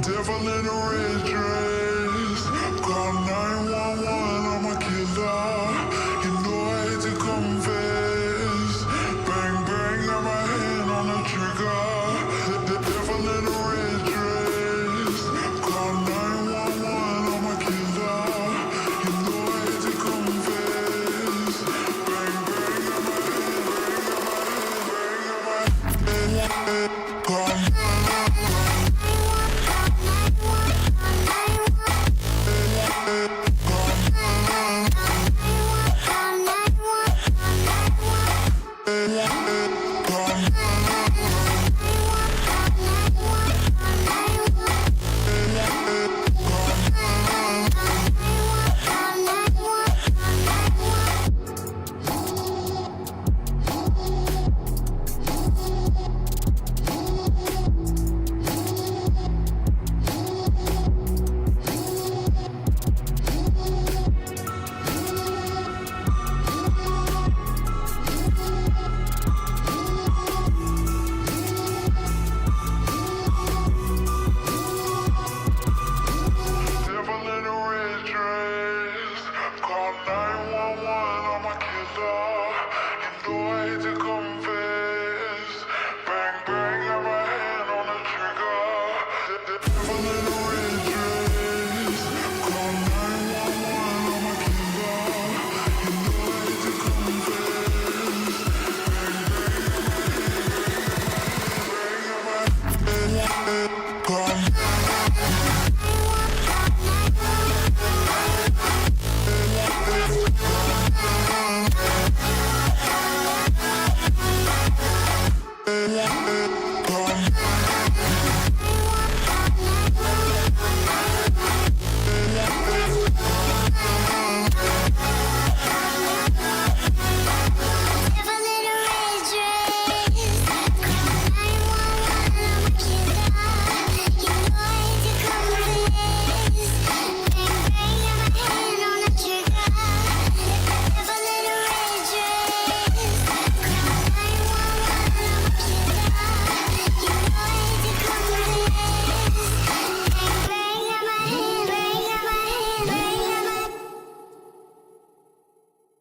Devil in a red dress. Call 911, I'm a killer. You know I hate to confess. Bang, bang, got my hand on the trigger. The devil in a red dress. Call 911, I'm a killer. You know I hate to confess. Bang, bang, got my hand. Call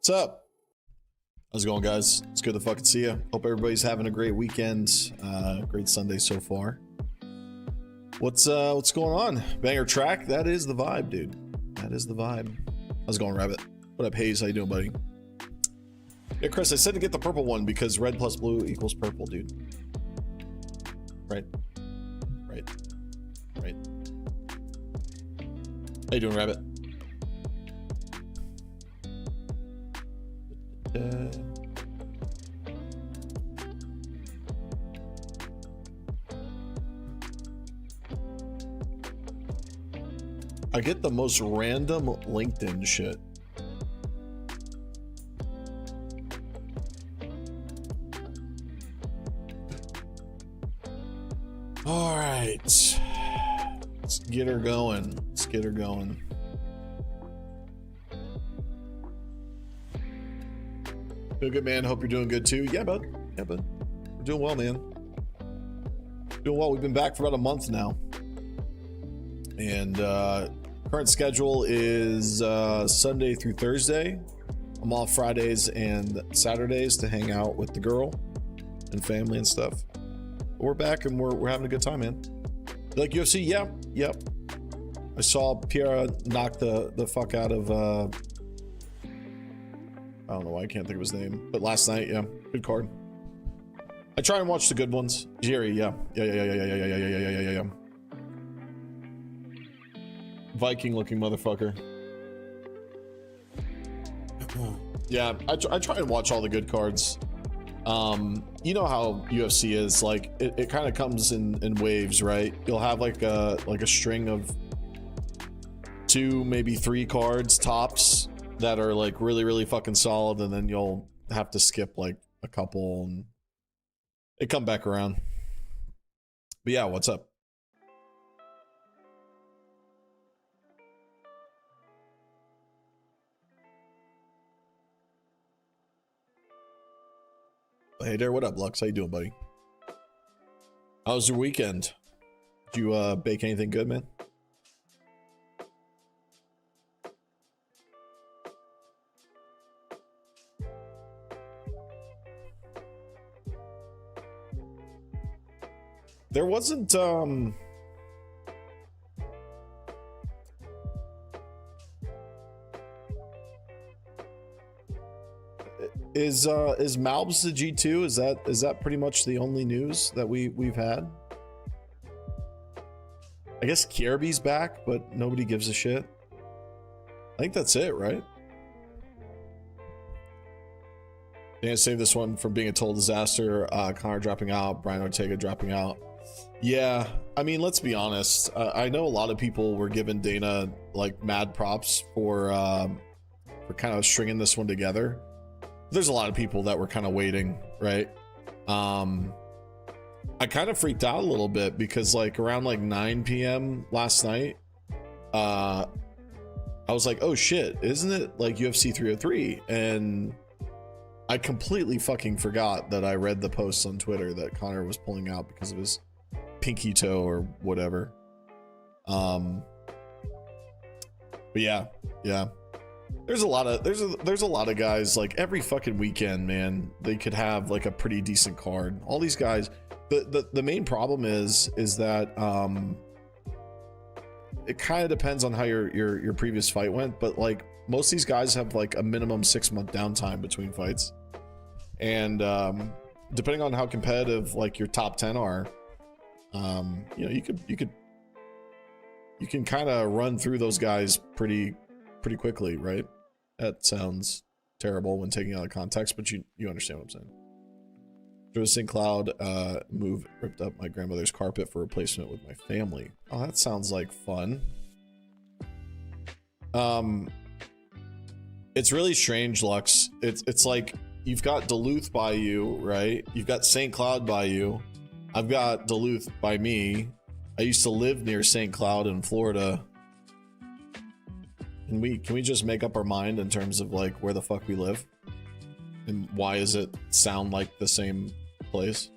What's up? How's it going, guys? It's good to fucking see you. Hope everybody's having a great weekend. Great Sunday so far. What's going on? Banger track? That is the vibe, dude. That is the vibe. How's it going, Rabbit? What up, Hayes? How you doing, buddy? Yeah, Chris, I said to get the purple one because red plus blue equals purple, dude. Right. Right. Right. How you doing, Rabbit? I get the most random LinkedIn shit. All right, let's get her going. Let's get her going. Feel good, man. Hope you're doing good too. Yeah, bud. Yeah, bud. We're doing well, man. Doing well. We've been back for about a month now. And current schedule is Sunday through Thursday. I'm off Fridays and Saturdays to hang out with the girl and family and stuff. But we're back and we're having a good time, man. You like UFC? Yeah. Yep. I saw Pierre knock the fuck out of I don't know why I can't think of his name, but last night, yeah, good card. I try and watch the good ones. Jerry, yeah. Viking looking motherfucker. Yeah, I try and watch all the good cards. You know how UFC is, like it kind of comes in waves, right? You'll have like a string of 2, maybe 3 cards tops that are like really fucking solid, and then you'll have to skip like a couple and they come back around. But yeah, what's up? Hey there, what up, Lux? How you doing, buddy? How's your weekend? Did you bake anything good, man? There wasn't is Malbs the G2? Is that pretty much the only news that we've had? I guess Kierby's back, but nobody gives a shit. I think that's it, right? Didn't save this one from being a total disaster. Connor dropping out, Brian Ortega dropping out. Yeah, I mean, let's be honest. I know a lot of people were giving Dana like mad props for kind of stringing this one together. There's a lot of people that were kind of waiting, right? I kind of freaked out a little bit because like around like 9 p.m. last night, I was like, oh shit, isn't it like UFC 303? And I completely fucking forgot that I read the posts on Twitter that Connor was pulling out because of his pinky toe or whatever. But yeah. There's a lot of guys like every fucking weekend, man. They could have like a pretty decent card. All these guys. The main problem is that it kind of depends on how your previous fight went, but like most of these guys have like a minimum 6-month downtime between fights, and depending on how competitive like your top 10 are, you know, you can kind of run through those guys pretty quickly, right? That sounds terrible when taking out of context, but you understand what I'm saying. St. Cloud move ripped up my grandmother's carpet for replacement with my family. Oh, that sounds like fun. It's really strange, Lux. It's like you've got Duluth by you, right? You've got St. Cloud by you. I've got Duluth by me. I used to live near St. Cloud in Florida. And can we just make up our mind in terms of like where the fuck we live? And why does it sound like the same place?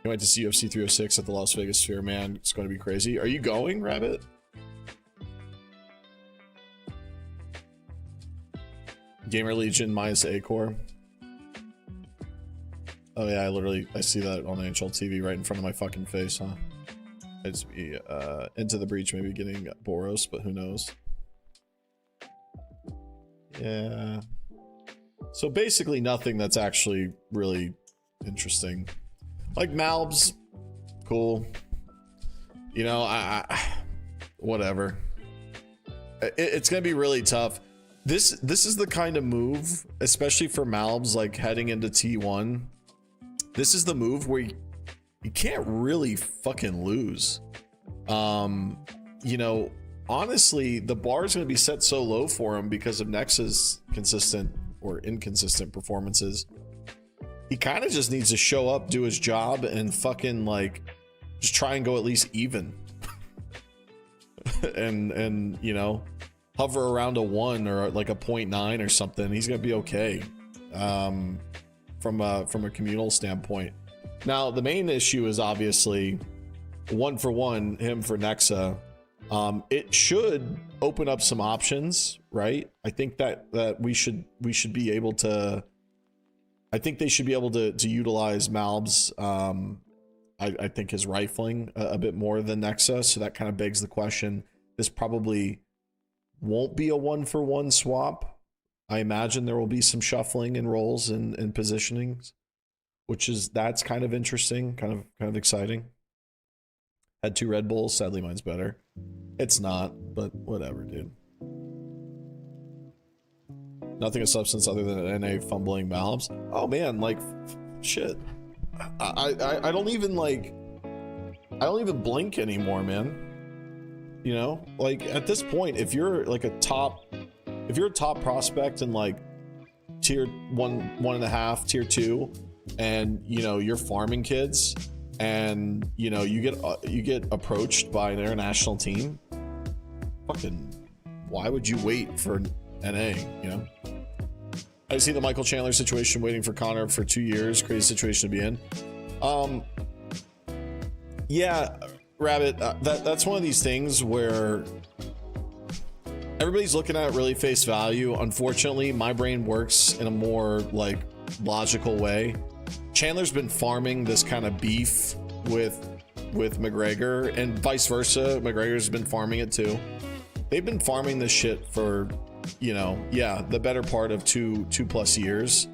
You went to see UFC 306 at the Las Vegas Sphere, man. It's going to be crazy. Are you going, Rabbit? Gamer Legion minus A-Core. Oh yeah, I see that on NHL TV right in front of my fucking face, huh? I'd just be into the breach, maybe getting Boros, but who knows? Yeah. So basically nothing that's actually really interesting. Like Malbs, cool. You know, I whatever. It's gonna be really tough. This is the kind of move, especially for Malbs, like heading into T1. This is the move where you can't really fucking lose. You know, honestly, the bar is gonna be set so low for him because of Nexa's consistent or inconsistent performances. He kind of just needs to show up, do his job, and fucking like just try and go at least even. and you know, hover around a 1 or like a 0.9 or something. He's gonna be okay from a communal standpoint. Now the main issue is obviously 1-for-1 him for Nexa. It should open up some options, right? I think that we should be able to. I think they should be able to utilize Malbs. I think his rifling a bit more than Nexa, so that kind of begs the question. This probably won't be a 1-for-1 swap. I imagine there will be some shuffling in roles and positionings, that's kind of interesting, kind of exciting. Had 2 Red Bulls. Sadly, mine's better. It's not, but whatever, dude. Nothing of substance other than NA fumbling Malbs. Oh man, like, shit. I don't even blink anymore, man. You know, like at this point, if you're a top prospect in like tier 1.5, tier 2, and you know you're farming kids, and you know you get approached by an international team, fucking why would you wait for NA? You know, I see the Michael Chandler situation, waiting for Connor for 2 years. Crazy situation to be in. Yeah, Rabbit, that's one of these things where everybody's looking at it really face value. Unfortunately, my brain works in a more like logical way. Chandler's been farming this kind of beef with McGregor, and vice versa. McGregor's been farming it too. They've been farming this shit for, you know, yeah, the better part of two plus years.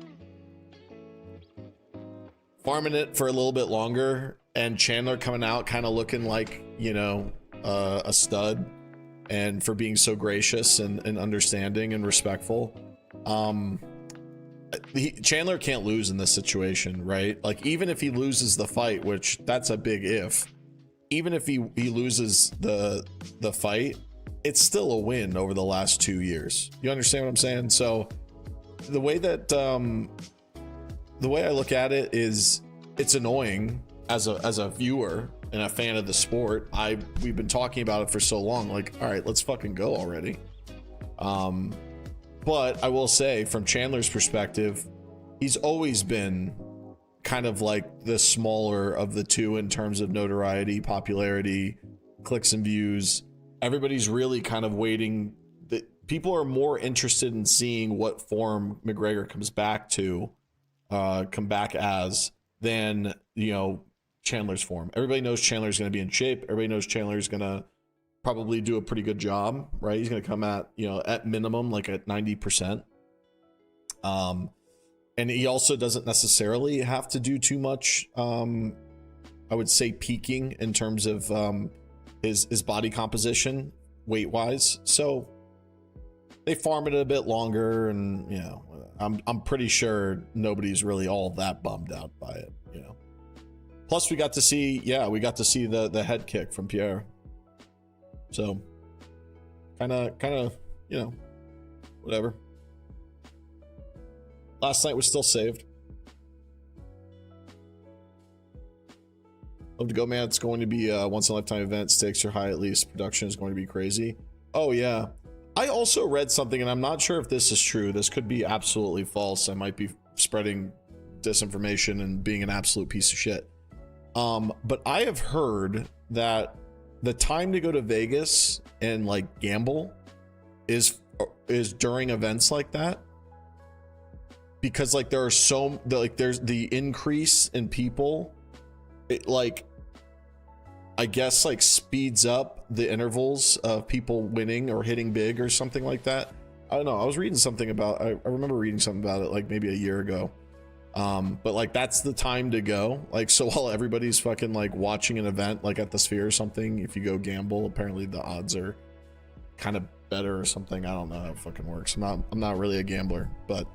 Farming it for a little bit longer, and Chandler coming out kind of looking like, you know, a stud, and for being so gracious and understanding and respectful. Chandler can't lose in this situation, right? Like, even if he loses the fight, which that's a big if, even if he loses the fight, it's still a win over the last 2 years. You understand what I'm saying? So the way that the way I look at it is, it's annoying as a viewer and a fan of the sport. We've been talking about it for so long, like, all right, let's fucking go already. But I will say, from Chandler's perspective, he's always been kind of like the smaller of the two in terms of notoriety, popularity, clicks and views. Everybody's really kind of waiting. People are more interested in seeing what form McGregor comes back as, than, you know, Chandler's form. Everybody knows Chandler's going to be in shape. Everybody knows Chandler's going to probably do a pretty good job, right? He's going to come at, you know, at minimum, like at 90%. And he also doesn't necessarily have to do too much, I would say, peaking in terms of his body composition weight wise. So they farm it a bit longer, and, you know, I'm pretty sure nobody's really all that bummed out by it, you know. Plus we got to see the head kick from Pierre. So kind of, you know, whatever. Last night was still saved. Love to go, man. It's going to be a once in a lifetime event. Stakes are high, at least. Production is going to be crazy. Oh yeah. I also read something, and I'm not sure if this is true. This could be absolutely false. I might be spreading disinformation and being an absolute piece of shit. But I have heard that the time to go to Vegas and like gamble is during events like that, because like there are there's the increase in people. It, like, I guess, like, speeds up the intervals of people winning or hitting big or something like that. I don't know. I was reading something about, I remember reading something about it like maybe a year ago. But like, that's the time to go. Like, so while everybody's fucking like watching an event like at the Sphere or something, if you go gamble, apparently the odds are kind of better or something. I don't know how it fucking works. I'm not really a gambler, but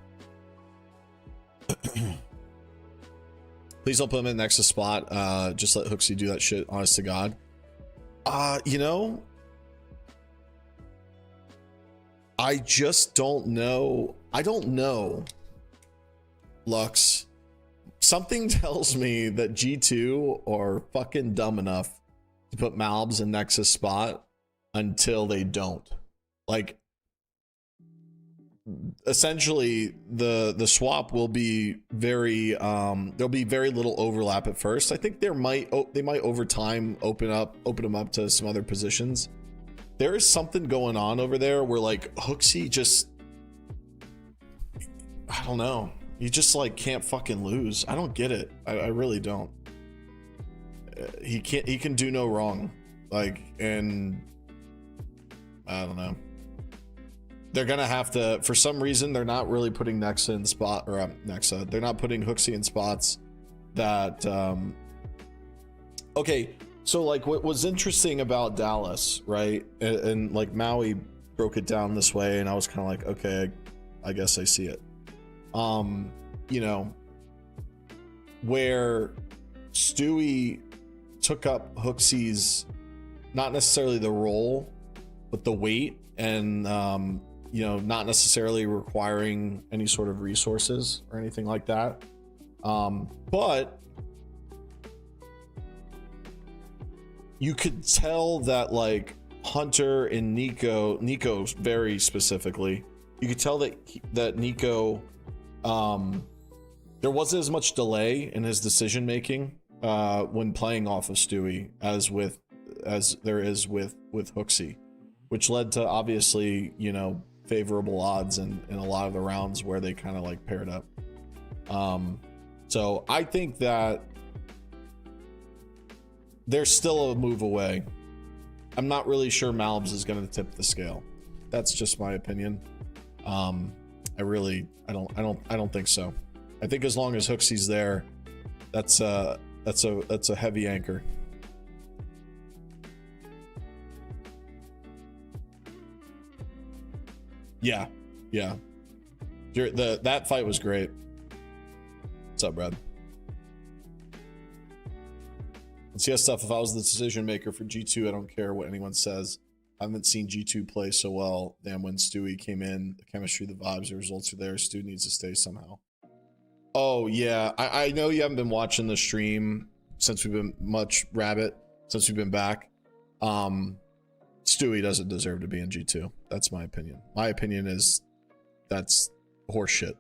please don't put him in next to spot. Just let Hooksy do that shit, honest to God. You know, I just don't know. I don't know, Lux. Something tells me that G2 are fucking dumb enough to put Malbs in Nexus spot until they don't. Like, essentially the swap will be very there'll be very little overlap at first. I think they might over time open them up to some other positions. There is something going on over there where like Hooksy just, I don't know, he just like can't fucking lose. I don't get it. I really don't. He can do no wrong. Like, and I don't know. They're gonna have to, for some reason, they're not really putting Nexa in spot, or Nexa. They're not putting Hooksy in spots that. Okay, so like what was interesting about Dallas, right? And like Maui broke it down this way, and I was kind of like, okay, I guess I see it. You know, where Stewie took up Hooksy's, not necessarily the role, but the weight, and you know, not necessarily requiring any sort of resources or anything like that. But you could tell that like Hunter and Nico very specifically, you could tell that Nico, there wasn't as much delay in his decision making when playing off of Stewie as with as there is with Hooksy, which led to obviously, you know, favorable odds in a lot of the rounds where they kind of like paired up. So I think that they're still a move away. I'm not really sure Malbs is going to tip the scale. That's just my opinion. I don't think so. I think as long as Hooksy's there, that's a heavy anchor. Yeah. That fight was great. What's up, Brad? CS stuff. If I was the decision maker for G2, I don't care what anyone says. I haven't seen G2 play so well. Damn, when Stewie came in, the chemistry, the vibes, the results are there. Stu needs to stay somehow. Oh yeah, I know you haven't been watching the stream since we've been since we've been back. Stewie doesn't deserve to be in G2. That's my opinion. My opinion is that's horseshit.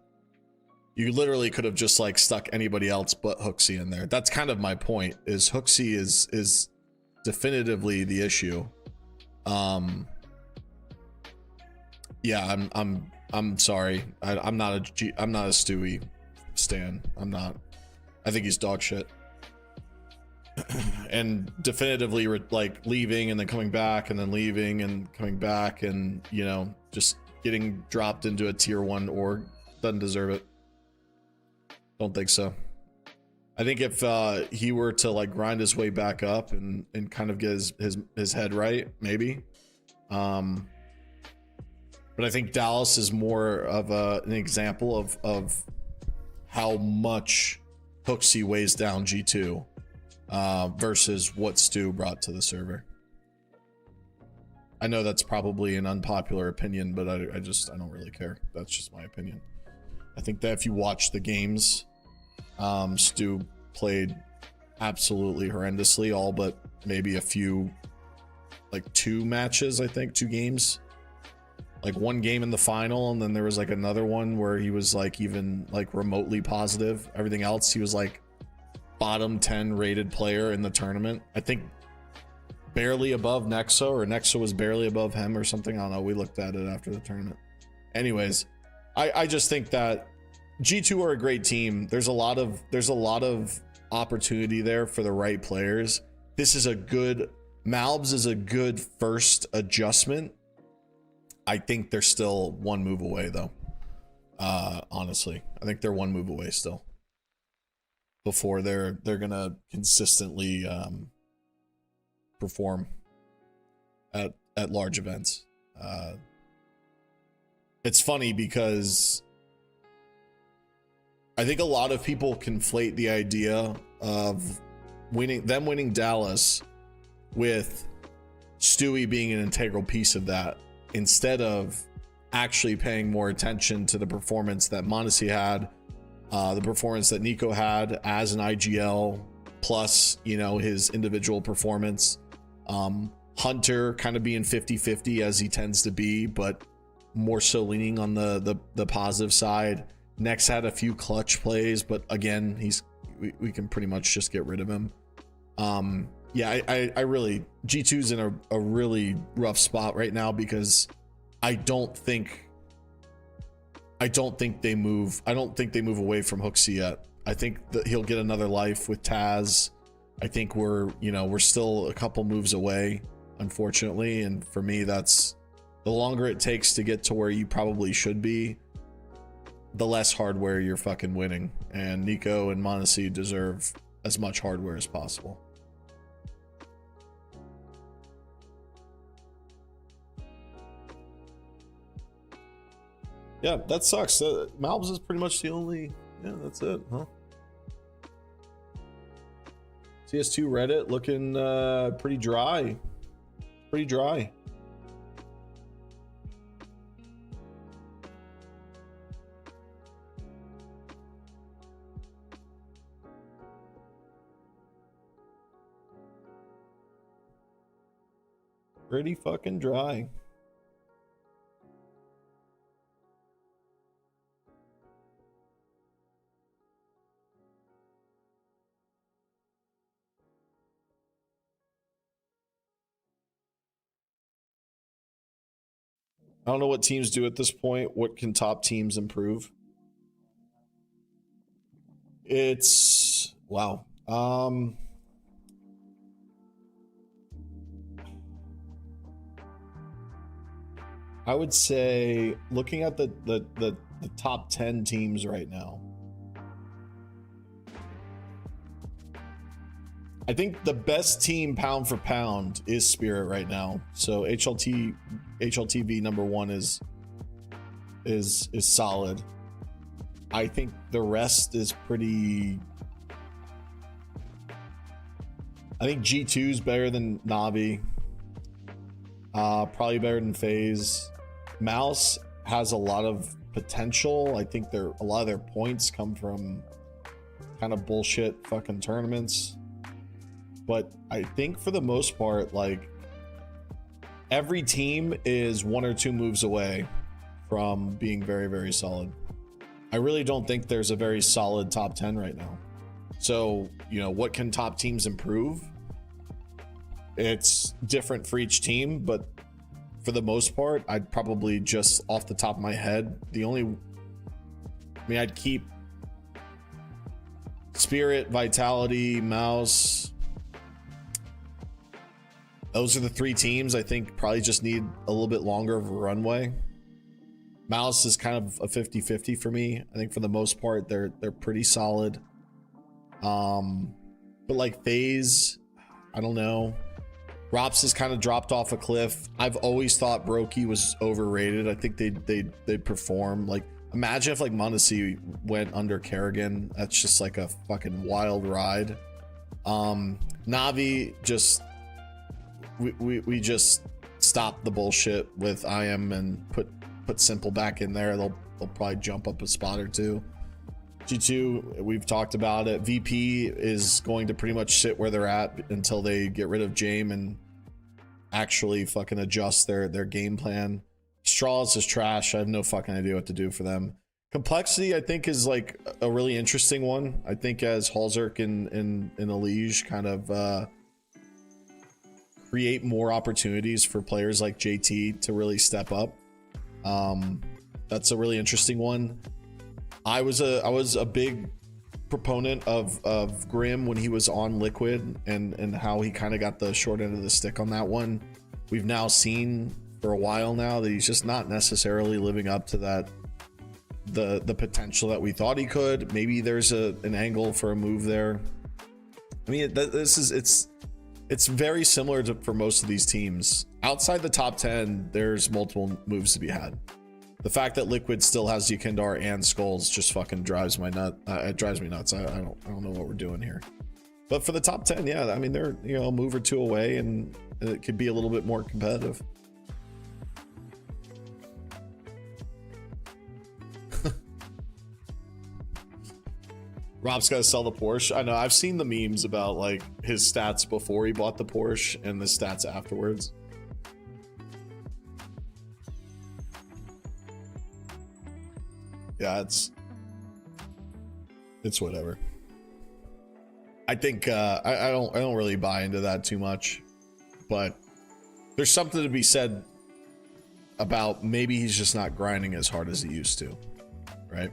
You literally could have just like stuck anybody else but Hooksy in there. That's kind of my point. Is Hooksy is definitively the issue. Yeah, I'm sorry. I'm not a Stewie stan. I'm not. I think he's dog shit. And definitively like leaving and then coming back and then leaving and coming back and, you know, just getting dropped into a tier 1 org. Doesn't deserve it. Don't think so. I think if he were to like grind his way back up and kind of get his head right, maybe. But I think Dallas is more of an example of how much Hooksy weighs down G2 versus what Stu brought to the server. I know that's probably an unpopular opinion, but I don't really care. That's just my opinion. I think that if you watch the games, Stu played absolutely horrendously, all but maybe a few, like 2 matches, I think, 2 games. Like 1 game in the final, and then there was like another one where he was like even like remotely positive. Everything else, he was like bottom 10 rated player in the tournament. I think barely above Nexo, or Nexo was barely above him or something. I don't know. We looked at it after the tournament. Anyways, I just think that G2 are a great team. There's a lot of opportunity there for the right players. This is a good, Malbs is a good first adjustment. I think they're still 1 move away though. Honestly, I think they're 1 move away still before they're gonna consistently perform at large events. It's funny because I think a lot of people conflate the idea of winning Dallas with Stewie being an integral piece of that, instead of actually paying more attention to the performance that Mondesi had, the performance that Nico had as an IGL, plus, you know, his individual performance. Hunter kind of being 50-50 as he tends to be, but more so leaning on the positive side. Next had a few clutch plays, but again, we can pretty much just get rid of him. Yeah, I really, G2's in a really rough spot right now because I don't think they move away from Hooksy yet. I think that he'll get another life with Taz. I think we're still a couple moves away, unfortunately, and for me, that's the longer it takes to get to where you probably should be, the less hardware you're fucking winning. And Nico and Mondesi deserve as much hardware as possible. Yeah, that sucks. Malbs is pretty much the only. Yeah, that's it, huh? CS2 Reddit looking pretty dry. Pretty dry. Pretty fucking dry. I don't know what teams do at this point. What can top teams improve? It's wow. I would say looking at the top 10 teams right now, I think the best team pound for pound is Spirit right now. So HLTV number one is solid. I think the rest is pretty. I think G2 is better than Navi. Probably better than FaZe. Mouse has a lot of potential. I think a lot of their points come from kind of bullshit fucking tournaments. But I think for the most part, like, every team is 1 or 2 moves away from being very, very solid. I really don't think there's a very solid top 10 right now. So, you know, what can top teams improve? It's different for each team, but for the most part, I'd probably just off the top of my head, I'd keep Spirit, Vitality, Mouse. Those are the 3 teams I think probably just need a little bit longer of a runway. Mouse is kind of a 50-50 for me. I think for the most part, they're pretty solid. But like FaZe, I don't know. Rops has kind of dropped off a cliff. I've always thought Brokey was overrated. I think they'd perform. Like, imagine if like Mondesi went under Kerrigan. That's just like a fucking wild ride. Navi just we just stopped the bullshit with IM and put Simple back in there. They'll probably jump up a spot or 2. G2, we've talked about it. VP is going to pretty much sit where they're at until they get rid of Jame and actually fucking adjust their game plan. Straws is trash. I have no fucking idea what to do for them. Complexity, I think, is like a really interesting one. I think as Halzerk and Elige kind of create more opportunities for players like JT to really step up. That's a really interesting one. I was a big proponent of Grim when he was on Liquid and how he kind of got the short end of the stick on that one. We've now seen for a while now that he's just not necessarily living up to that the potential that we thought he could. Maybe there's an angle for a move there. I mean, it's very similar to for most of these teams. Outside the top 10, there's multiple moves to be had. The fact that Liquid still has Yukindar and Skulls just fucking drives my nut. It drives me nuts. I don't know what we're doing here. But for the top 10, yeah, I mean, they're, you know, a move or 2 away, and it could be a little bit more competitive. Rob's got to sell the Porsche. I know. I've seen the memes about like his stats before he bought the Porsche and the stats afterwards. Yeah, it's whatever. I think I don't really buy into that too much, but there's something to be said about maybe he's just not grinding as hard as he used to, right?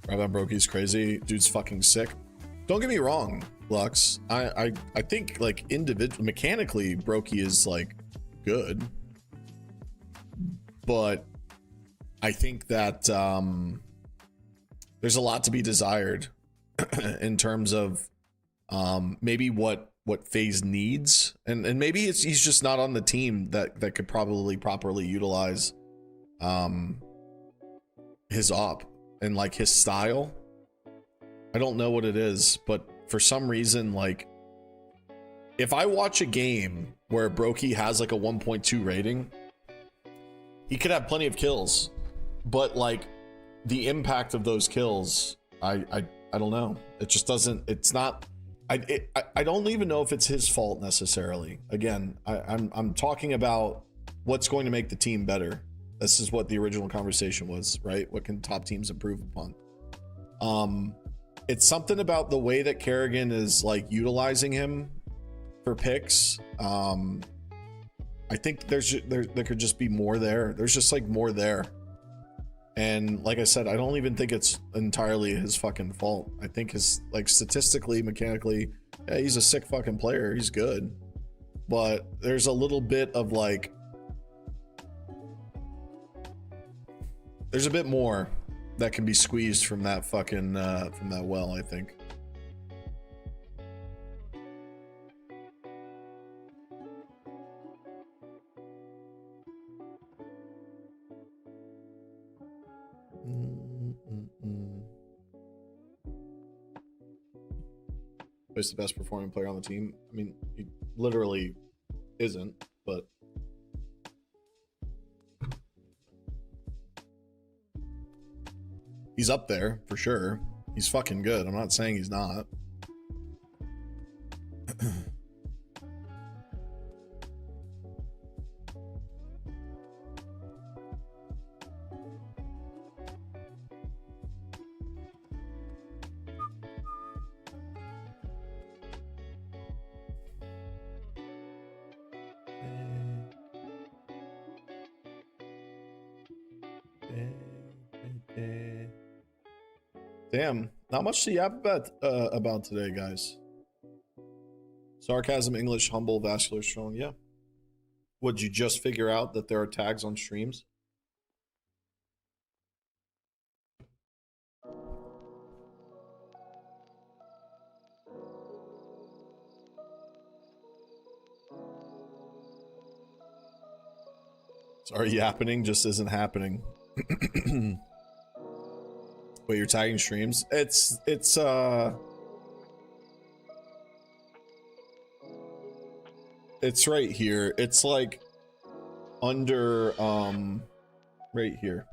Rabbi Brokey's crazy. Dude's fucking sick. Don't get me wrong, Lux. I think like mechanically Brokey is like good, but I think that there's a lot to be desired in terms of maybe what FaZe needs, and maybe he's just not on the team that could probably properly utilize his op and like his style. I don't know what it is, but for some reason, like, if I watch a game where Brokey has like a 1.2 rating, he could have plenty of kills, but like the impact of those kills, I don't know. It just doesn't. It's not. I don't even know if it's his fault necessarily. Again, I'm talking about what's going to make the team better. This is what the original conversation was, right? What can top teams improve upon? It's something about the way that Kerrigan is like utilizing him for picks. I think there could just be more there. There's just like more there. And like I said, I don't even think it's entirely his fucking fault. I think his, like, statistically, mechanically, yeah, he's a sick fucking player. He's good. But there's a little bit of like, there's a bit more that can be squeezed from that fucking, from that well, I think. Who's the best performing player on the team? I mean, he literally isn't, but he's up there for sure. He's fucking good. I'm not saying he's not. Damn, not much to yap about today, guys. Sarcasm, English, humble, vascular, strong. Yeah. Would you just figure out that there are tags on streams? Sorry, yapping just isn't happening. Wait, you're tagging streams? It's right here. It's like under right here.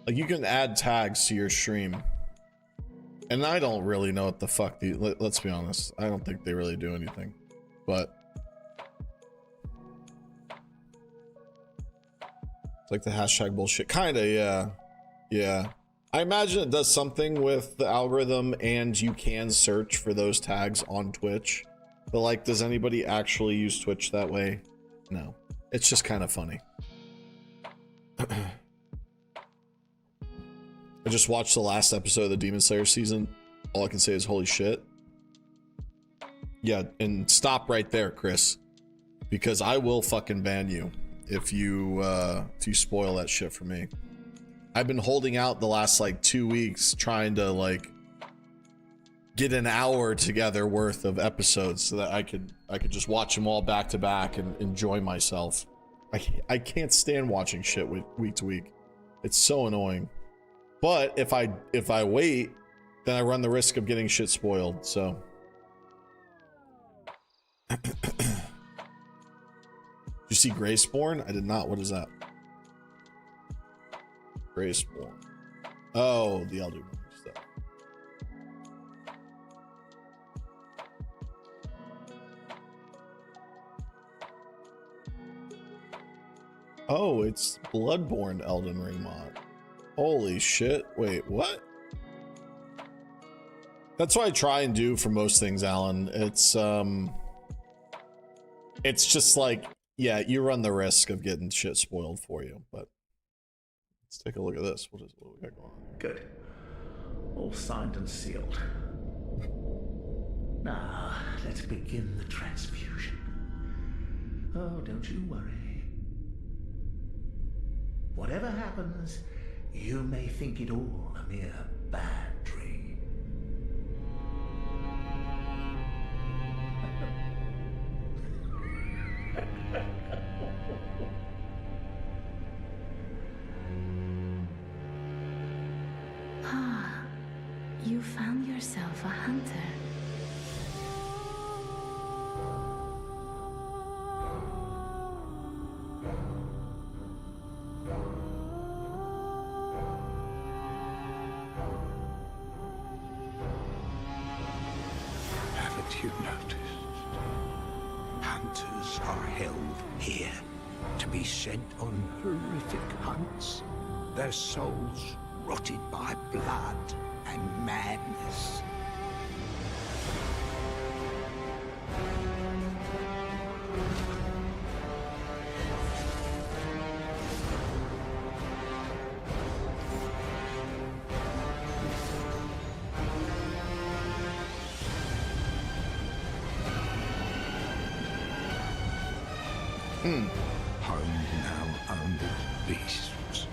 Like you can add tags to your stream. And I don't really know what the fuck let's be honest. I don't think they really do anything. But it's like the hashtag bullshit. Kinda, yeah. Yeah. I imagine it does something with the algorithm and you can search for those tags on Twitch. But like, does anybody actually use Twitch that way? No. It's just kind of funny. I just watched the last episode of the Demon Slayer season. All I can say is holy shit. Yeah, and stop right there, Chris. Because I will fucking ban you if you spoil that shit for me. I've been holding out the last like 2 weeks trying to like get an hour together worth of episodes so that I could just watch them all back to back and enjoy myself. I can't stand watching shit week to week. It's so annoying. But if I wait, then I run the risk of getting shit spoiled. So did you see Grayspawn? I did not. What is that? Grayspawn. Oh, the Elder stuff. Oh, it's Bloodborne Elden Ring mod. Holy shit. Wait, what? That's what I try and do for most things, Alan. It's just like, yeah, you run the risk of getting shit spoiled for you, but let's take a look at this. What we got going on here? Good. All signed and sealed. Now, let's begin the transfusion. Oh, don't you worry. Whatever happens, you may think it all a mere bad dream. Ah, you found yourself a hunter. Haven't you noticed? Hunters are held here to be sent on horrific hunts. hunts, their souls rotted by blood and madness. Home now only beasts.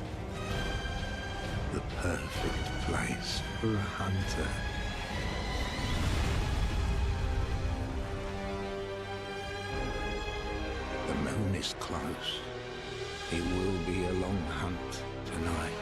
The perfect place for a hunter. The moon is close. It will be a long hunt tonight.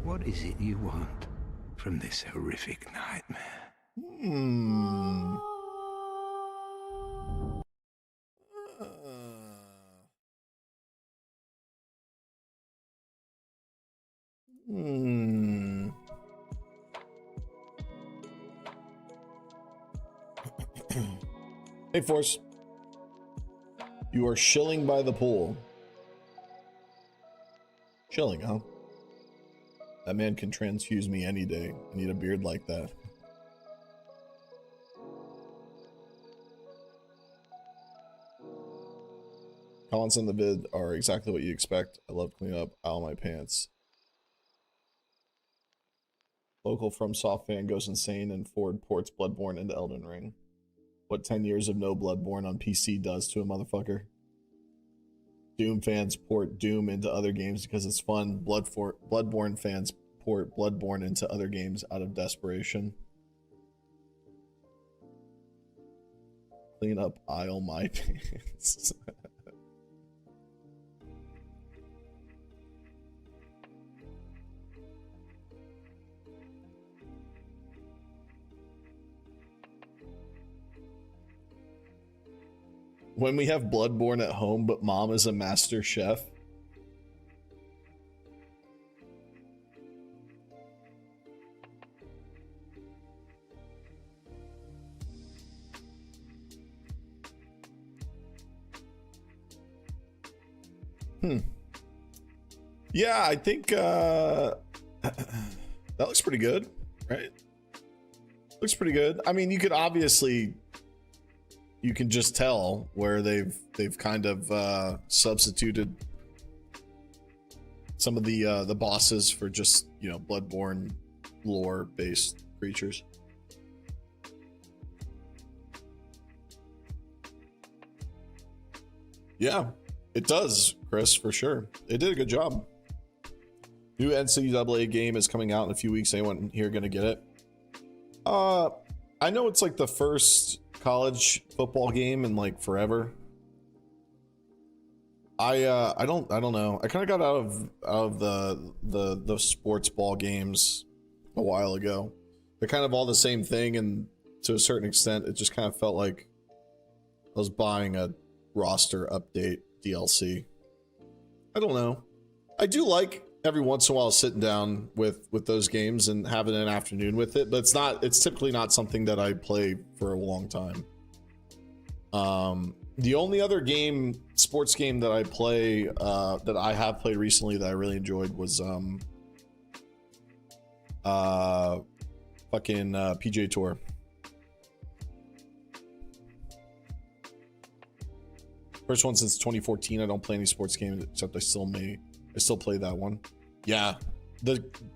What is it you want from this horrific nightmare? Hmm. Hmm. Hey, Force. You are shilling by the pool. Shilling, huh? That man can transfuse me any day. I need a beard like that. Comments on the vid are exactly what you expect. I love cleaning up all my pants. Local FromSoft fan goes insane and Ford ports Bloodborne into Elden Ring. What 10 years of no Bloodborne on PC does to a motherfucker. Doom fans port Doom into other games because it's fun. Bloodborne fans port Bloodborne into other games out of desperation. Clean up aisle my pants. When we have Bloodborne at home, but mom is a master chef. Yeah, I think that looks pretty good, right? Looks pretty good. I mean, you could obviously, you can just tell where they've kind of substituted some of the bosses for just, you know, Bloodborne lore based creatures. Yeah, it does, Chris, for sure. They did a good job. New NCAA game is coming out in a few weeks. Anyone here gonna get it? I know it's like the first college football game in like forever. I don't know. I kind of got out of the sports ball games a while ago. They're kind of all the same thing, and to a certain extent, it just kind of felt like I was buying a roster update DLC. I don't know. I do like every once in a while sitting down with those games and having an afternoon with it, but it's typically not something that I play for a long time. The only other sports game that I play that I have played recently that I really enjoyed was PGA Tour. First one since 2014. I don't play any sports games except I still play that one. Yeah,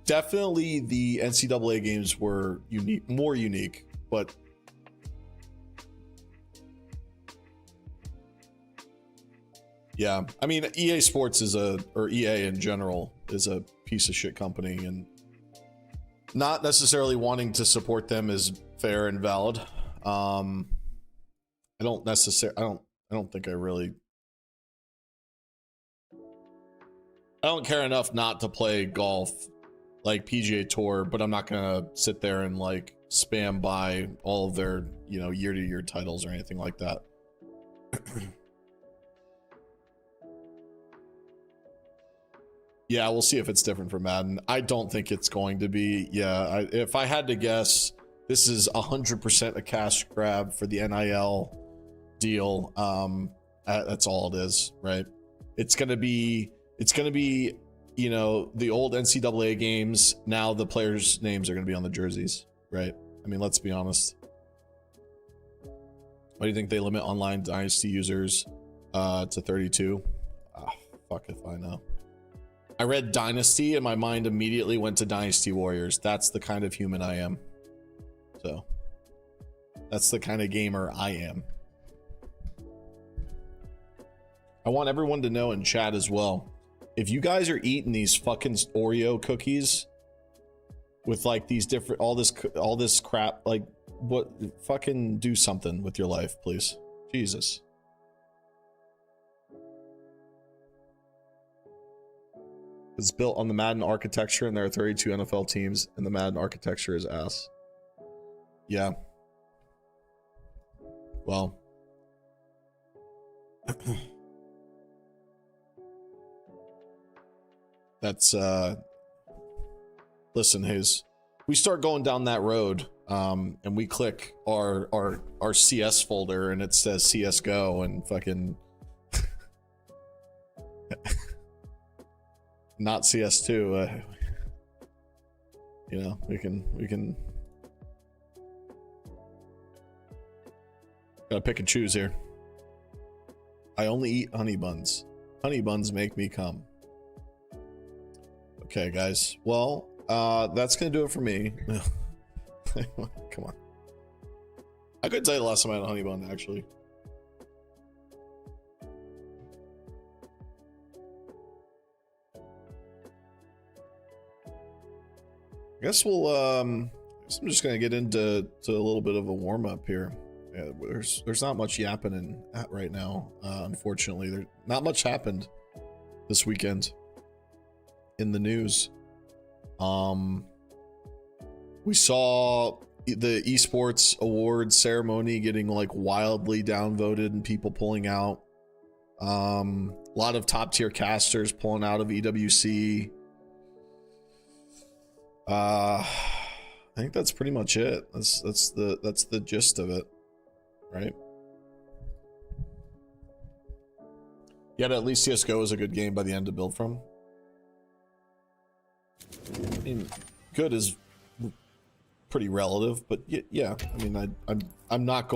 definitely the NCAA games were more unique, but yeah, I mean, EA Sports EA in general is a piece of shit company, and not necessarily wanting to support them is fair and valid. I don't think I really, I don't care enough not to play golf like PGA Tour, but I'm not gonna sit there and like spam by all of their, you know, year-to-year titles or anything like that. Yeah, we'll see if it's different for Madden. I don't think it's going to be. Yeah, if I had to guess, this is 100% a cash grab for the NIL deal. That's all it is, right? It's gonna be, you know, the old NCAA games. Now the players' names are gonna be on the jerseys, right? I mean, let's be honest. Why do you think they limit online Dynasty users to 32? Ah, fuck if I know. I read Dynasty and my mind immediately went to Dynasty Warriors. That's the kind of human I am. So that's the kind of gamer I am. I want everyone to know in chat as well, if you guys are eating these fucking Oreo cookies with like these different, all this crap, like what, fucking do something with your life, please. Jesus. It's built on the Madden architecture, and there are 32 NFL teams, and the Madden architecture is ass. Yeah. Well. That's, listen, Hayes. We start going down that road, and we click our CS folder, and it says CSGO, and fucking... not CS2, you know, we can gotta pick and choose here. I only eat honey buns. Honey buns make me come. Okay, guys. Well, that's gonna do it for me. Come on. I couldn't tell you the last time I had a honey bun, actually. I guess we'll I'm just gonna get into a little bit of a warm-up here. Yeah, there's not much yapping right now, unfortunately. There not much happened this weekend in the news. We saw the esports awards ceremony getting like wildly downvoted and people pulling out. A lot of top tier casters pulling out of EWC. I think that's pretty much it. That's the gist of it, right? Yeah, at least CS:GO is a good game by the end to build from. I mean, good is pretty relative, but yeah. I mean, I'm not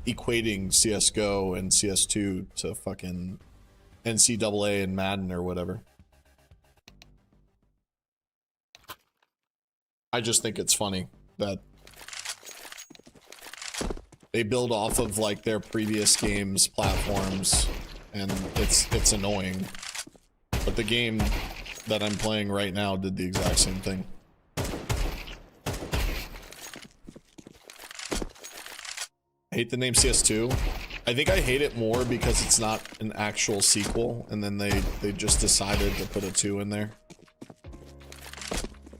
equating CS:GO and CS2 to fucking NCAA and Madden or whatever. I just think it's funny that they build off of like their previous games platforms, and it's annoying. But the game that I'm playing right now did the exact same thing. I hate the name CS2. I think I hate it more because it's not an actual sequel, and then they just decided to put a 2 in there.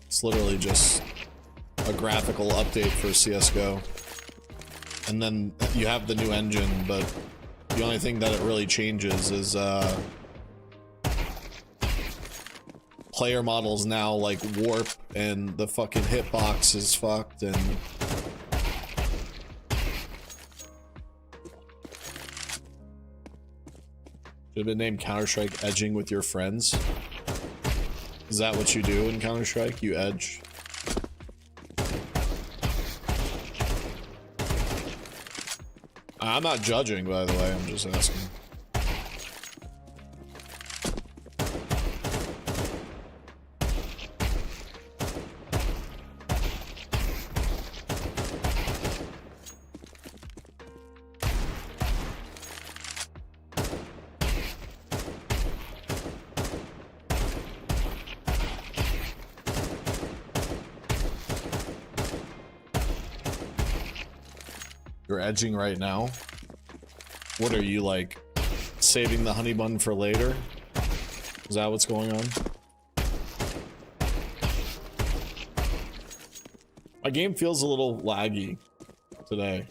It's literally just a graphical update for CSGO. And then you have the new engine, but the only thing that it really changes is player models now like warp, and the fucking hitbox is fucked, and should have been named Counter-Strike Edging with Your Friends. Is that what you do in Counter-Strike? You edge? I'm not judging, by the way, I'm just asking. You're edging right now? What are you, like, saving the honey bun for later? Is that what's going on? My game feels a little laggy today.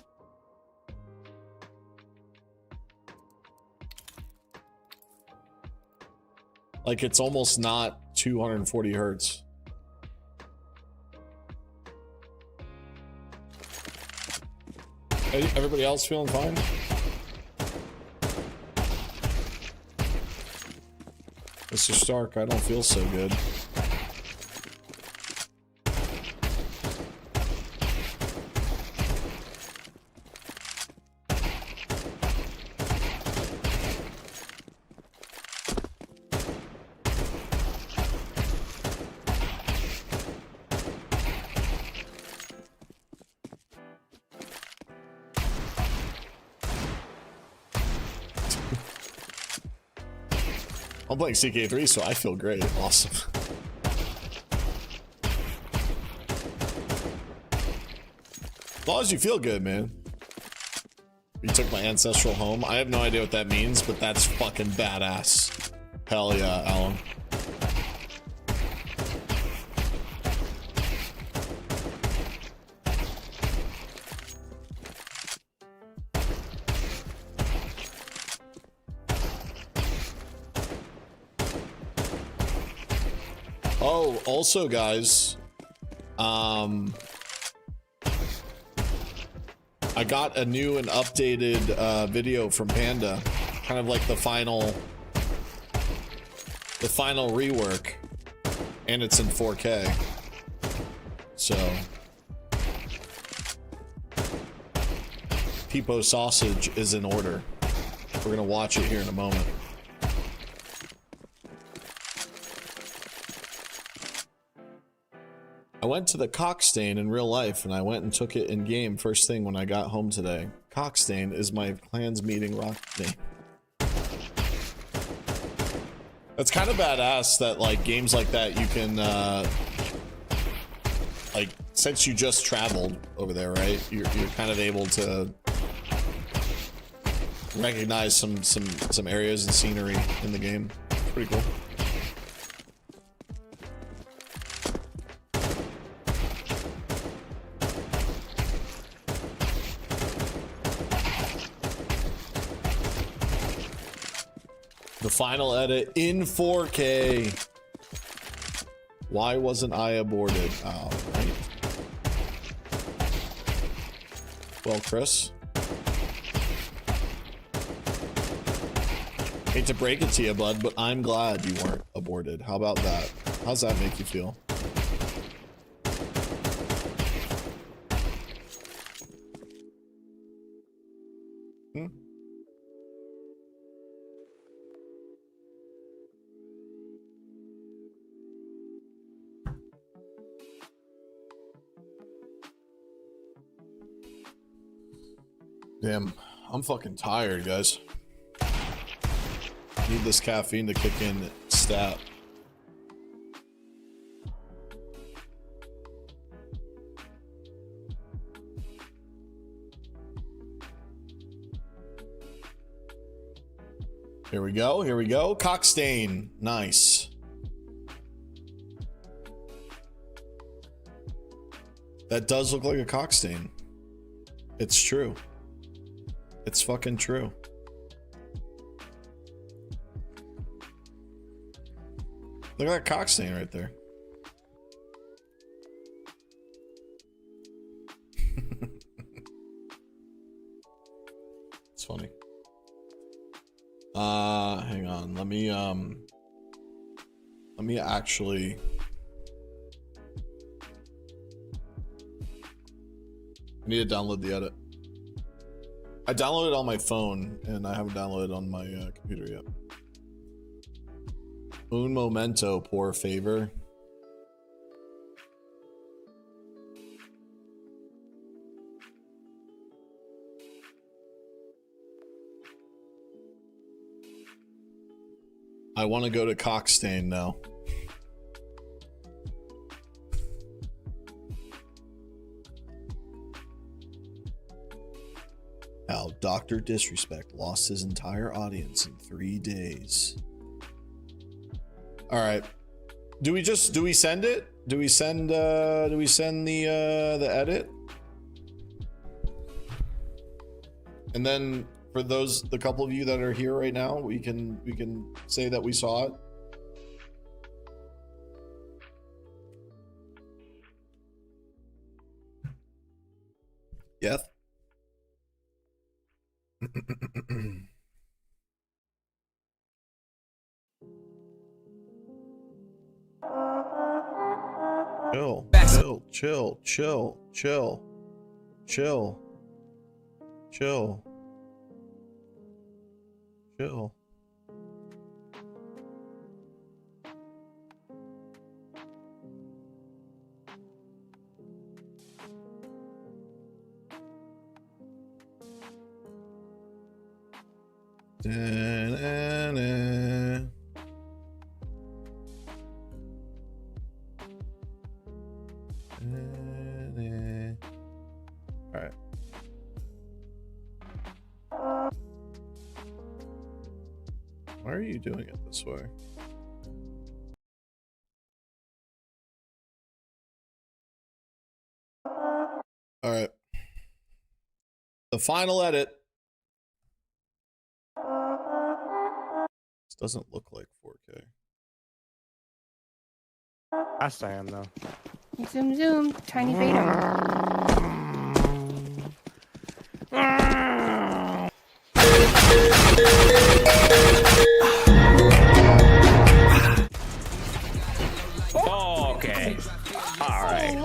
Like, it's almost not 240 hertz. Everybody else feeling fine? Mr. Stark, I don't feel so good. I'm playing CK3, so I feel great. Awesome. As long as you feel good, man. You took my ancestral home. I have no idea what that means, but that's fucking badass. Hell yeah, Alan. Oh, also, guys, I got a new and updated video from Panda, kind of like the final rework, and it's in 4K. So, Peepo Sausage is in order. We're gonna watch it here in a moment. I went to the Cockstain in real life, and I went and took it in game first thing when I got home today. Cockstain is my clan's meeting rock name. That's kind of badass that, like, games like that you can, like, since you just traveled over there, right? You're kind of able to recognize some areas and scenery in the game. It's pretty cool. The final edit in 4K. Why wasn't I aborted? Oh, right. Well, Chris. Hate to break it to you, bud, but I'm glad you weren't aborted. How about that? How's that make you feel? Hmm? Damn, I'm fucking tired, guys. Need this caffeine to kick in stat. Here we go, here we go. Cockstain, nice. That does look like a cockstain. It's true. It's fucking true. Look at that cockstain right there. It's funny. Hang on. Let me actually. I need to download the edit. I downloaded it on my phone, and I haven't downloaded it on my computer yet. Un momento, por favor. I want to go to Cockstain now. How Dr. Disrespect lost his entire audience in 3 days. All right. Do we send it? Do we send the edit? And then for the couple of you that are here right now, we can say that we saw it. Yes. Chill. Da-na-na. Da-na. All right. Why are you doing it this way? All right. The final edit. This doesn't look like 4K. I stand though. Zoom, zoom. Tiny beta. Okay. All right.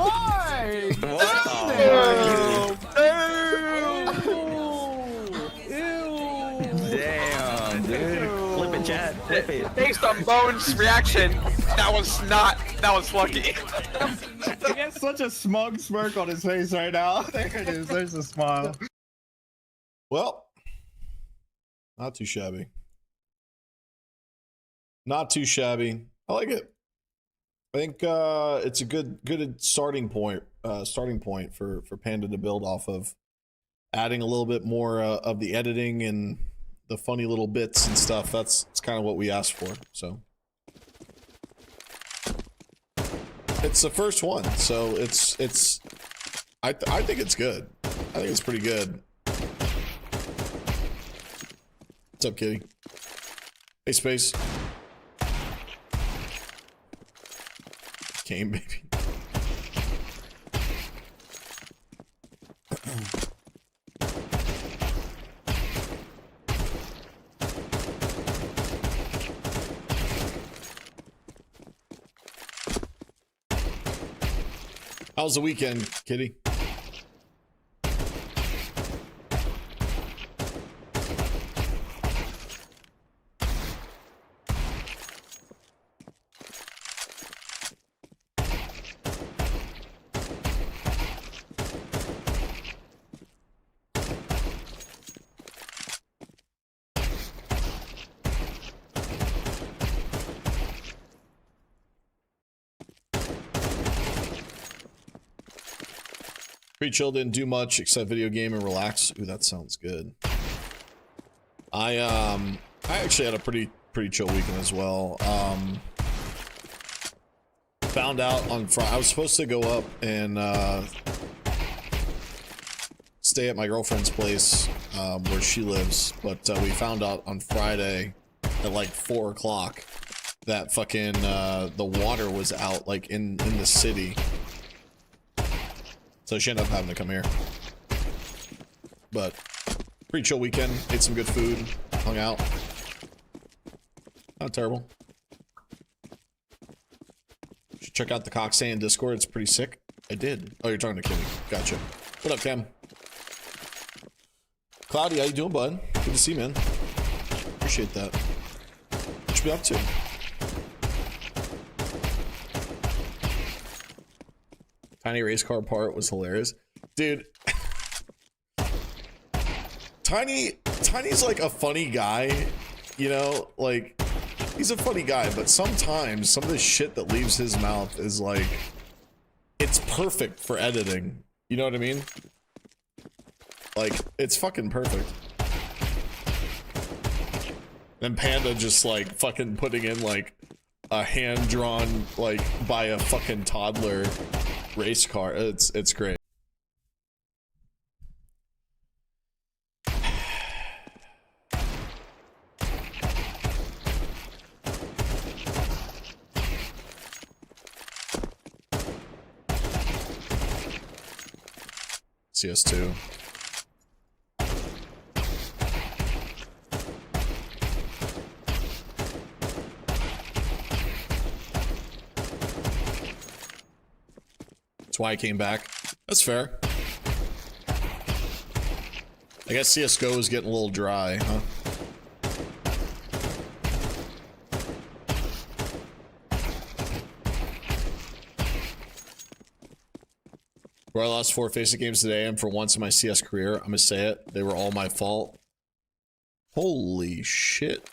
Damn, dude. Flip it, Chad. Flip it. Based on Bones' reaction, that was lucky. He has such a smug smirk on his face right now. There it is. There's a smile. Well, not too shabby. Not too shabby. I like it. I think it's a good starting point for Panda to build off of, adding a little bit more of the editing and the funny little bits and stuff. That's kind of what we asked for. So it's the first one, so it's I think it's good. I think it's pretty good. What's up, kitty? Hey, Space. Came, baby. How's the weekend, kitty? Pretty chill, didn't do much except video game and relax. Ooh, that sounds good. I actually had a pretty chill weekend as well. Found out on Friday, I was supposed to go up and stay at my girlfriend's place where she lives, but we found out on Friday at like 4 o'clock that fucking the water was out like in the city. So she ended up having to come here. But pretty chill weekend. Ate some good food. Hung out. Not terrible. Should check out the Coxsand Discord. It's pretty sick. I did. Oh, you're talking to Kimmy. Gotcha. What up, Cam? Cloudy, how you doing, bud? Good to see you, man. Appreciate that. What you be up to? Tiny race car part was hilarious. Dude. Tiny's like a funny guy, you know, like he's a funny guy, but sometimes some of the shit that leaves his mouth is like, it's perfect for editing. You know what I mean? Like, it's fucking perfect. And Panda just like fucking putting in like a hand-drawn, like, by a fucking toddler race car. It's great. CS2. That's why I came back. That's fair. I guess CSGO is getting a little dry, huh? Where I lost 4 Face-It games today, and for once in my CS career, I'm gonna say it, they were all my fault. Holy shit.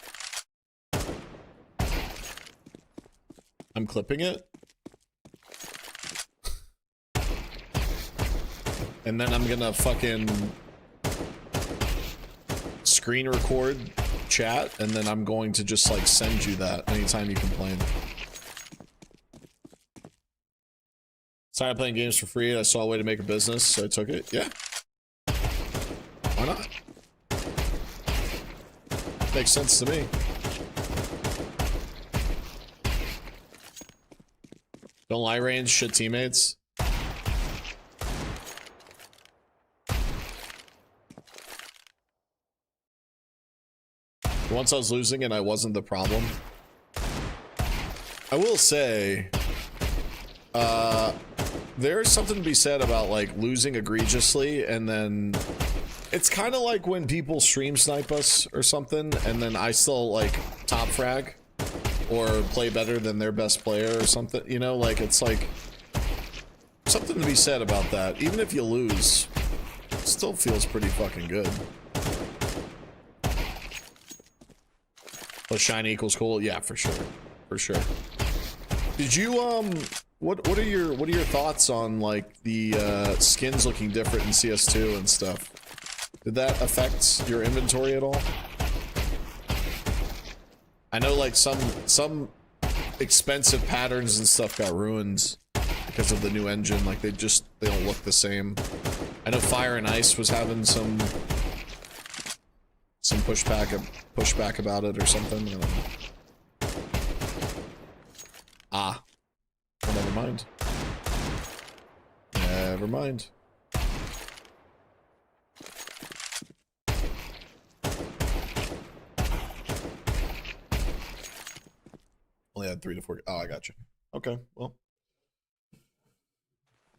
I'm clipping it. And then I'm gonna fucking screen record chat, and then I'm going to just like send you that anytime you complain. Started playing games for free and I saw a way to make a business, so I took it. Yeah. Why not? Makes sense to me. Don't lie, range, shit teammates. Once I was losing and I wasn't the problem. I will say, there's something to be said about like losing egregiously, and then it's kind of like when people stream snipe us or something, and then I still like top frag or play better than their best player or something, you know, like it's like something to be said about that. Even if you lose, it still feels pretty fucking good. But shiny equals cool, yeah, for sure, for sure. Did you what are your thoughts on like the skins looking different in CS2 and stuff? Did that affect your inventory at all? I know like some expensive patterns and stuff got ruined because of the new engine. Like they don't look the same. I know Fire and Ice was having some pushback about it or something. I don't know. Ah. Well, never mind. Never mind. Only had 3 to 4. Oh, I got you. Okay, well.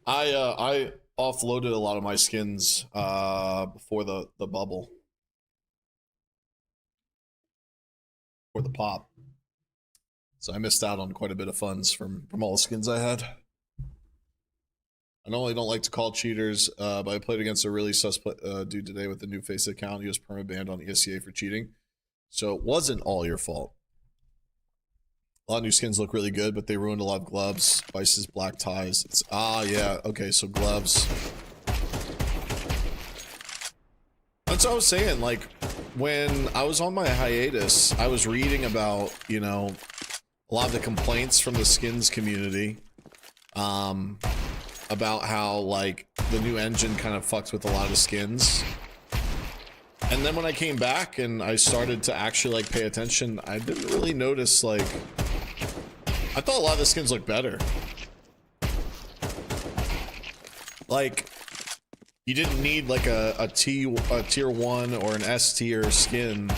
I offloaded a lot of my skins before the bubble. Or the pop. So I missed out on quite a bit of funds from all the skins I had. I normally don't like to call cheaters, but I played against a really suspect dude today with the new face account. He was perma-banned on ESEA for cheating. So it wasn't all your fault. A lot of new skins look really good, but they ruined a lot of gloves, vices, black ties. It's, yeah, okay, so gloves. That's what I was saying, like, when I was on my hiatus, I was reading about, you know, a lot of the complaints from the skins community, about how, like, the new engine kind of fucks with a lot of skins. And then when I came back and I started to actually, like, pay attention, I didn't really notice, like, I thought a lot of the skins looked better. Like, you didn't need, like, a tier 1 or an S tier skin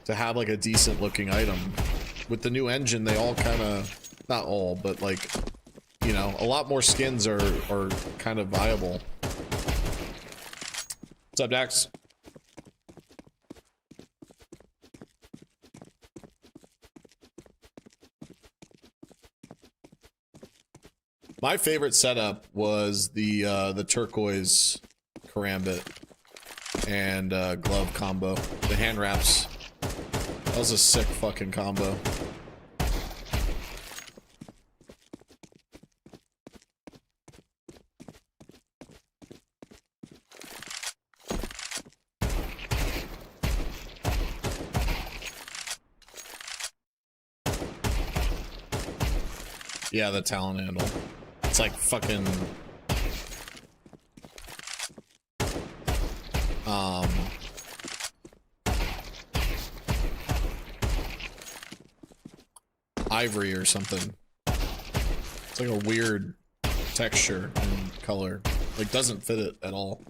to have, like, a decent looking item. With the new engine, they all kind of, not all, but, like, you know, a lot more skins are kind of viable. What's up, Dax? My favorite setup was the turquoise karambit and glove combo. The hand wraps. That was a sick fucking combo. Yeah, the talent handle. It's like fucking ivory or something. It's like a weird texture and color. Like doesn't fit it at all.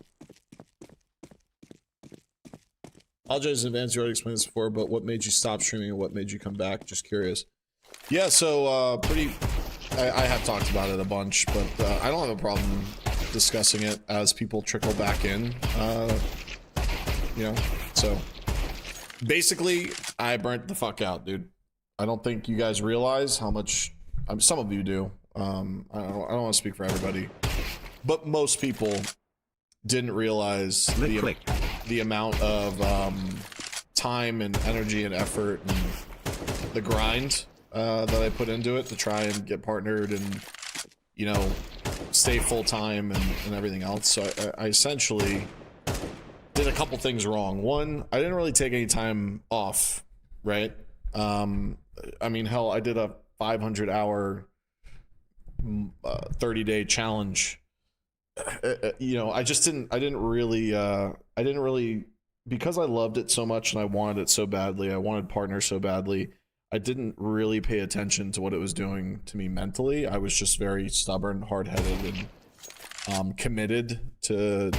Apologize in advance, you already explained this before, but what made you stop streaming and what made you come back? Just curious. Yeah, so I have talked about it a bunch, but I don't have a problem discussing it as people trickle back in. You know, so basically I burnt the fuck out, dude. I don't think you guys realize how much, some of you do. I don't want to speak for everybody, but most people didn't realize the amount of time and energy and effort and the grind that I put into it to try and get partnered and, you know, stay full-time and everything else. So I essentially did a couple things wrong. One, I didn't really take any time off, right? I mean, hell, I did a 500-hour 30-day challenge. You know, I didn't really, because I loved it so much and I wanted it so badly, I wanted partners so badly, I didn't really pay attention to what it was doing to me mentally. I was just very stubborn, hard-headed, and committed to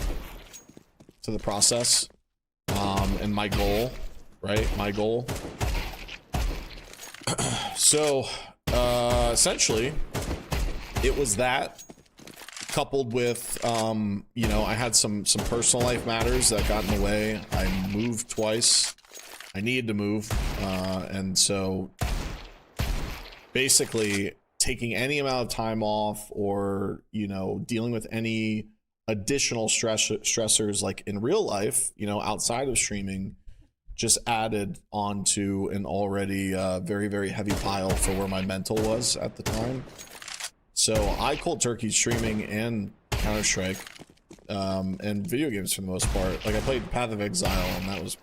the process, and my goal, right? My goal. So, essentially, it was that, coupled with, you know, I had some personal life matters that got in the way. I moved twice. I needed to move, and so basically taking any amount of time off or, you know, dealing with any additional stressors like in real life, you know, outside of streaming, just added onto an already very, very heavy pile for where my mental was at the time. So I cold turkey streaming and Counter-Strike, and video games for the most part. Like I played Path of Exile and that was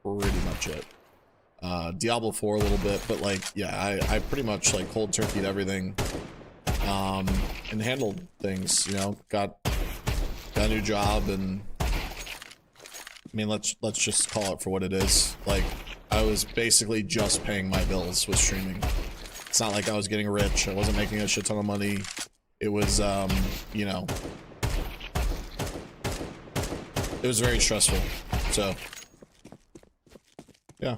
pretty much it. Diablo 4 a little bit, but like, yeah, I pretty much like cold turkeyed everything, and handled things, you know, got a new job, and I mean, let's just call it for what it is. Like, I was basically just paying my bills with streaming. It's not like I was getting rich. I wasn't making a shit ton of money. It was, you know, it was very stressful. So, yeah.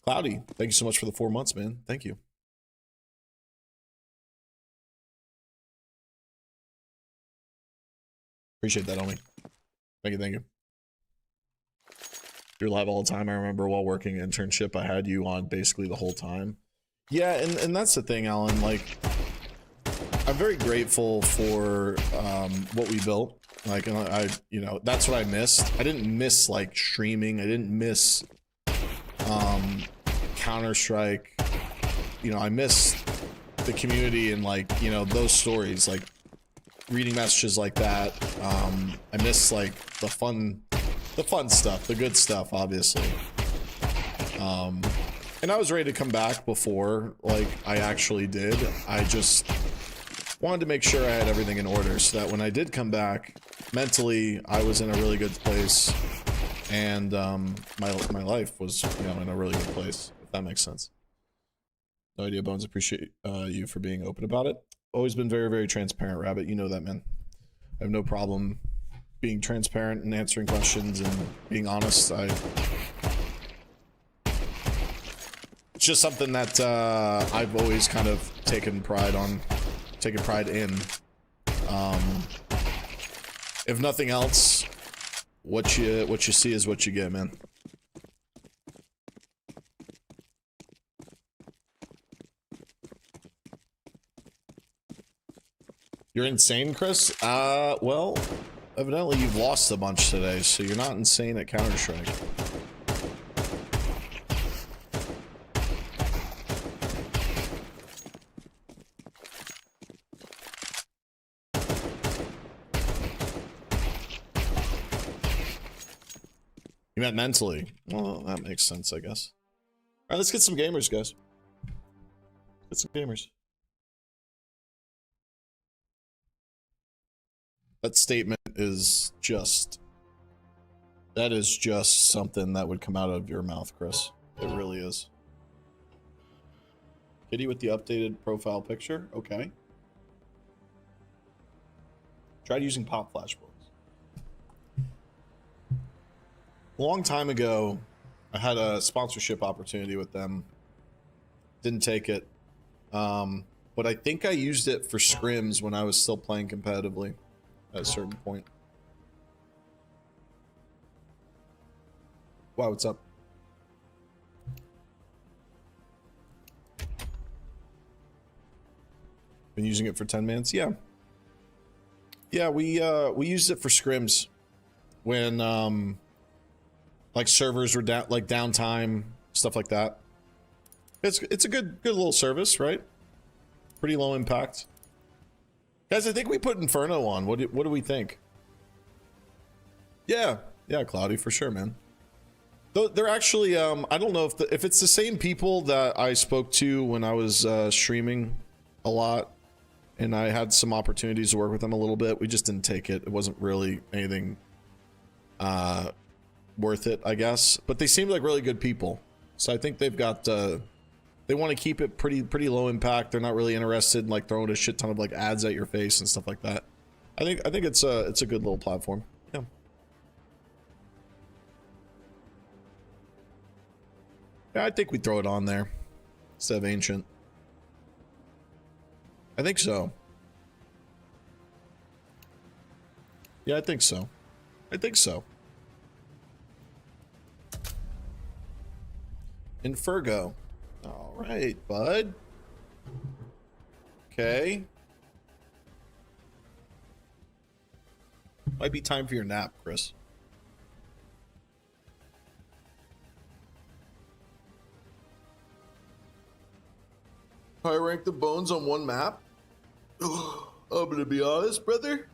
Cloudy, thank you so much for the 4 months, man. Thank you. Appreciate that, homie. Thank you, thank you. You're live all the time. I remember while working internship, I had you on basically the whole time. Yeah, and that's the thing, Alan. Like, I'm very grateful for what we built. Like, and I, you know, that's what I missed. I didn't miss like streaming. I didn't miss Counter-Strike. You know, I missed the community and like, you know, those stories, like reading messages like that. I miss like the fun stuff, the good stuff, obviously. And I was ready to come back before, like, I actually did. I just wanted to make sure I had everything in order so that when I did come back, mentally, I was in a really good place. And my life was, you know, in a really good place, if that makes sense. No idea, Bones. Appreciate you for being open about it. Always been very, very transparent, Rabbit. You know that, man. I have no problem being transparent and answering questions and being honest. It's just something that I've always kind of taken pride in. If nothing else, what you see is what you get, man. You're insane, Chris? Well, evidently you've lost a bunch today, so you're not insane at Counter-Strike. You meant mentally. Well, that makes sense, I guess. Alright, let's get some gamers, guys. Get some gamers. That statement is just... That is just something that would come out of your mouth, Chris. It really is. Kitty with the updated profile picture? Okay. Tried using pop flash books. A long time ago, I had a sponsorship opportunity with them. Didn't take it. But I think I used it for scrims when I was still playing competitively at a certain point. Wow, what's up? Been using it for 10 minutes? Yeah. Yeah, we used it for scrims when like servers were down, like downtime, stuff like that. It's a good little service, right? Pretty low impact. Guys, I think we put Inferno on. What do we think? Yeah, Cloudy, for sure, man. They're actually, I don't know if it's the same people that I spoke to when I was streaming a lot, and I had some opportunities to work with them a little bit. We just didn't take it. It wasn't really anything worth it, I guess. But they seemed like really good people, so I think they've got. They want to keep it pretty low impact. They're not really interested in like throwing a shit ton of like ads at your face and stuff like that. I think it's a good little platform. Yeah. Yeah, I think we throw it on there instead of Ancient. I think so. Yeah, I think so. I think so. Infergo. All right, bud. Okay. Might be time for your nap, Chris. I rank the bones on one map. I'm gonna be honest, brother.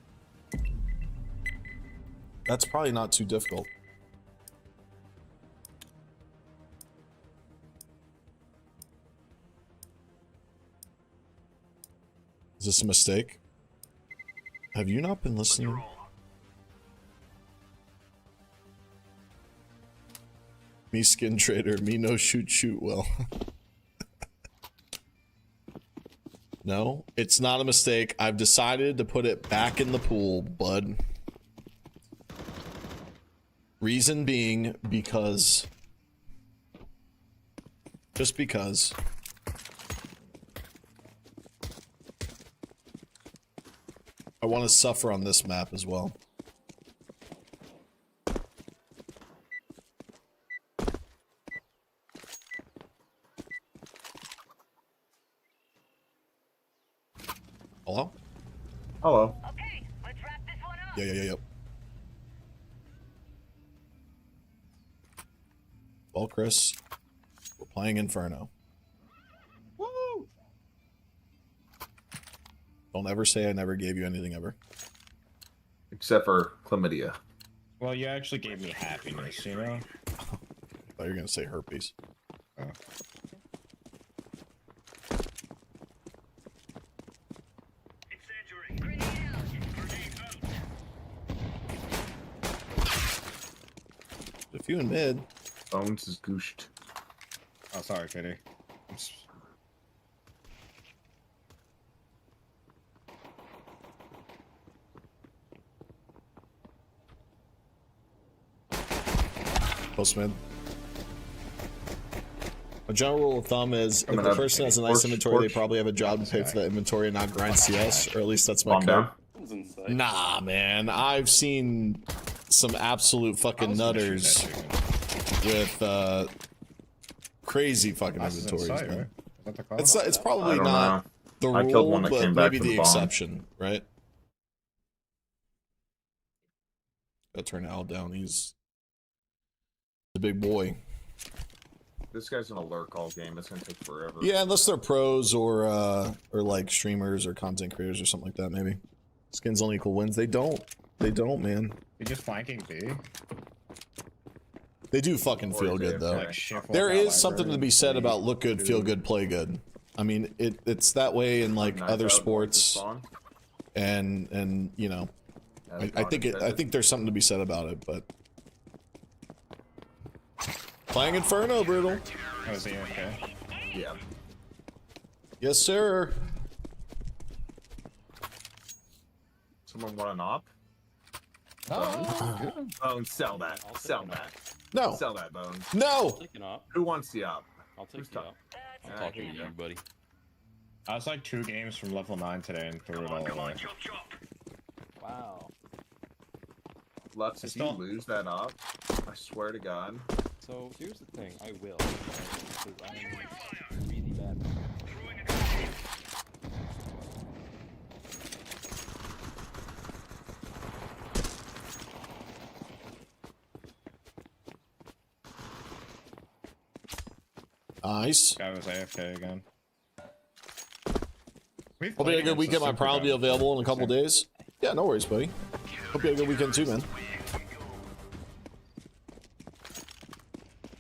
That's probably not too difficult. Is this a mistake? Have you not been listening? Me skin trader, me no shoot well. No, it's not a mistake. I've decided to put it back in the pool, bud. Reason being because... Just because... I want to suffer on this map as well. Hello? Hello. Okay, let's wrap this one up. Yeah. Well, Chris, we're playing Inferno. Woo! Don't ever say I never gave you anything ever. Except for chlamydia. Well, you actually gave me happiness, you know? I thought you were gonna say herpes. Oh. A few in mid. Bones is gooshed. Oh, sorry, Kitty. Post mid. A general rule of thumb is if the person has a nice inventory, they probably have a job to pay for that inventory and not grind CS, or at least that's my Calm down. Nah, man. I've seen some absolute fucking nutters with crazy fucking inventories, man. It's probably not the I killed rule, one that but came back maybe from the the bomb. exception, right? Gotta turn Al down. He's the big boy. This guy's gonna lurk all game. It's gonna take forever. Yeah, unless they're pros or like streamers or content creators or something like that, maybe. Skins only equal wins. They don't, man. You're just flanking B. They do fucking feel good though. Like, There is something to be said about look good, feel good, play good. I mean, it's that way in like Knife other out, sports, spawn. and you know, I think there's something to be said about it, but playing Inferno, brutal. Oh, is he okay? Yeah. Yes, sir. Someone want an op? Oh, Bones, sell that. Sell that. No. Sell that, Bones. No. Who wants the op? I'll take Who's you up. I'm talking to you, buddy. I was like 2 games from level 9 today and threw it all away. Wow. Lutz, if you lose that op, I swear to God. So here's the thing, I will. Because I'm really bad. Nice. Guy was AFK again. Hope you had a good weekend. My probably be available in a couple days. Yeah, no worries, buddy. Hope you had a good weekend too, man.